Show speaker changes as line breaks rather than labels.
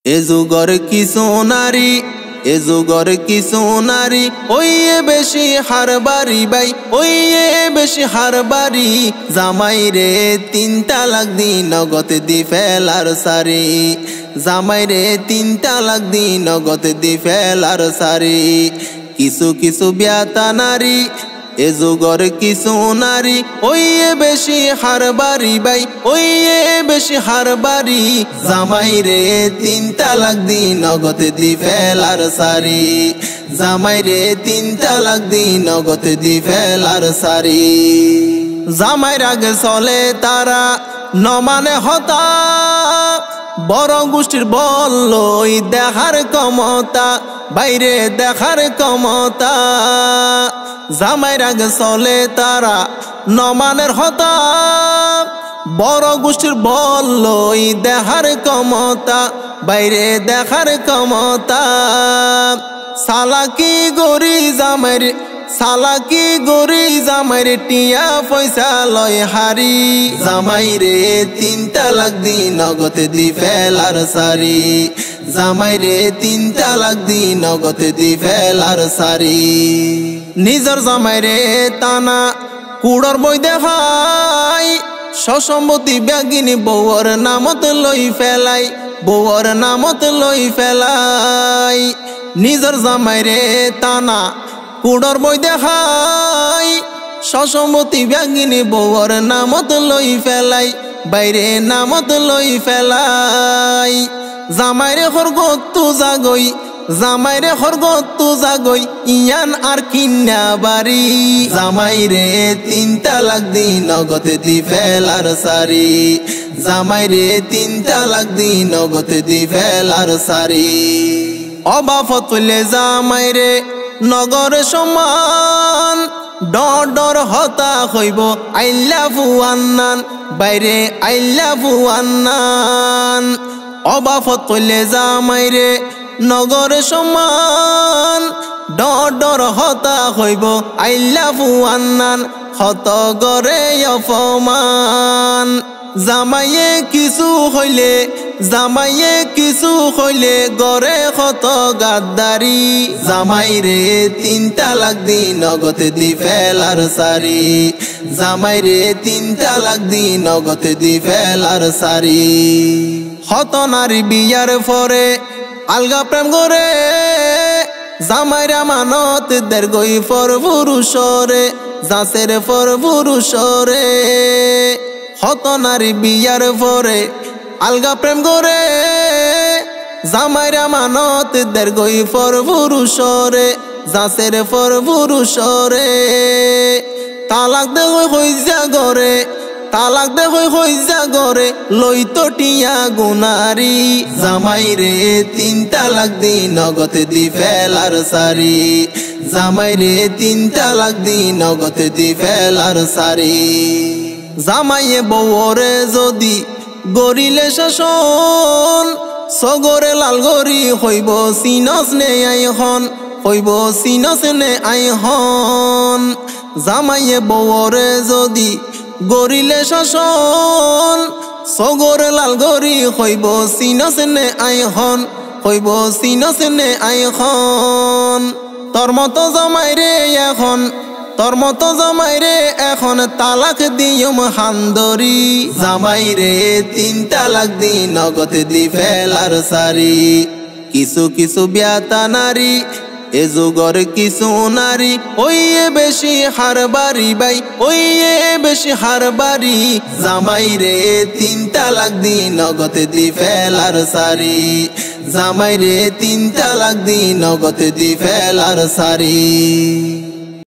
এ যুগর কিছু নারী, এ যুগর কিছু নারী, ওইয়ে বেশি হারবারি বাই, ওইয়ে বেশি হারবারি। জামাই রে 3 তালাক দি নগদ দি ফেলার সারি, জামাই রে 3 তালাক দি নগদ দি ফেলার সারি। কিছু কিছু বিয়াতা নারী, এ যুগর কিছু নারী, ওইয়ে বেশি হারবারি বাই, ওইয়ে বেশি হারবারি। জামাই রে 3 তালাক দি নগদ দি ফেলার সারি, জামাই রে 3 তালাক দি নগদ দি ফেলার সারি। জামাই রাগে চলে তারা নমানে হতা, বড় গোষ্ঠীর বল লই দেখার ক্ষমতা, বাইরে দেখার ক্ষমতা। জামাই রাগে চলে তারা নমানের হতা, বড় গোষ্ঠীর বল লই দেখার ক্ষমতা, বাইরে দেখার ক্ষমতা। সালাকি গরি জামাইর, সালাকি গরি জামাইর টিয়া পয়সা লয় হারি। জামাই রে 3 তালাক দি নগদ দি ফেলার সারি, জামাই রে 3 তালাক দি নগদ দি ফেলার সারি। নিজর জামাই রে টানা কুড়র বই দেখাই, সসম্মতি ব্যাগিনী বউর নামত লই ফেলাই, বউর নামত লই ফেলাই। নিজর জামাই রে টানা কুড়র বই দেখাই, সসম্মতি ব্যাগিনী বউর নামত লই ফেলাই, বাইরে নামত লই ফেলাই। জামাইরে হরগতু জাগই, জামাইরে হরগতু জাগই, ইয়ান আর কিন্না বাড়ি। জামাইরে 3 তালাক দি নগদ দি ফেলার সারি, জামাইরে 3 তালাক দি নগদ দি ফেলার সারি। অবাফত তুলে জামাইরে নগর সমান, ডর ডর হতা হইব আই লাভ ইউ আন্নান, বাইরে আই লাভ ইউ আন্নান। অবাফত কইলে জামাইরে নগর সমান, ডর ডর হতা হইব আই লাভ ইউ আন্নান, হত গরে অপমান। জামাইয়ে কিছু হইলে, জামাইয়ে কিছু হইলে গরে হত গাদ্দারি। জামাই রে 3 তালাক দি নগদ দি ফেলার সারি, জামাই রে 3 তালাক দি নগদ দি ফেলার সারি। হত নারী বিয়ার পরে আলগা প্রেম করে, জামাইরা মানত দের গই ফর পুরুষরে, যাচের ফর পুরুষরে। হত নারী বিয়ার পরে আলগা প্রেম করে, জামাইরা মানত দের গই ফর পুরুষরে, যাচের ফর পুরুষরে। তালাক দে হইজা গরে, তালাক দে হইজা গরে, লইতো টিয়া গুনারি। জামাই রে 3 তালাক দি নগদ দি ফেলার সারি, জামাই রে 3 তালাক দি নগদ দি ফেলার সারি। জামাইয়ে বউরে যদি গরিলে শাসন, সগরে লাল গরি হইব সিনস নে আইহন, হইব সিনস নে আইহন। জামাইয়ে বউরে যদি গরিলে শাসন, সগরে লাল গরি হইব সিনস নে আইহন, হইব সিনস নে আইহন। তোর মতো জামাই রে এখন, তোর মতো জামাই রে এখন তালাক দিয়ম হান্দরি। জামাই রে 3 তালাক দি নগদ দি ফেলার সারি। কিছু কিছু বিয়াতা নারী, এ যুগর কিছু নারী, ওইয়ে বেশি হারবারি বাই, ওইয়ে বেশি হারবারি। জামাই রে 3 তালাক দি নগদ দি ফেলার সারি, জামাই রে 3 তালাক দি নগদ দি ফেলার সারি।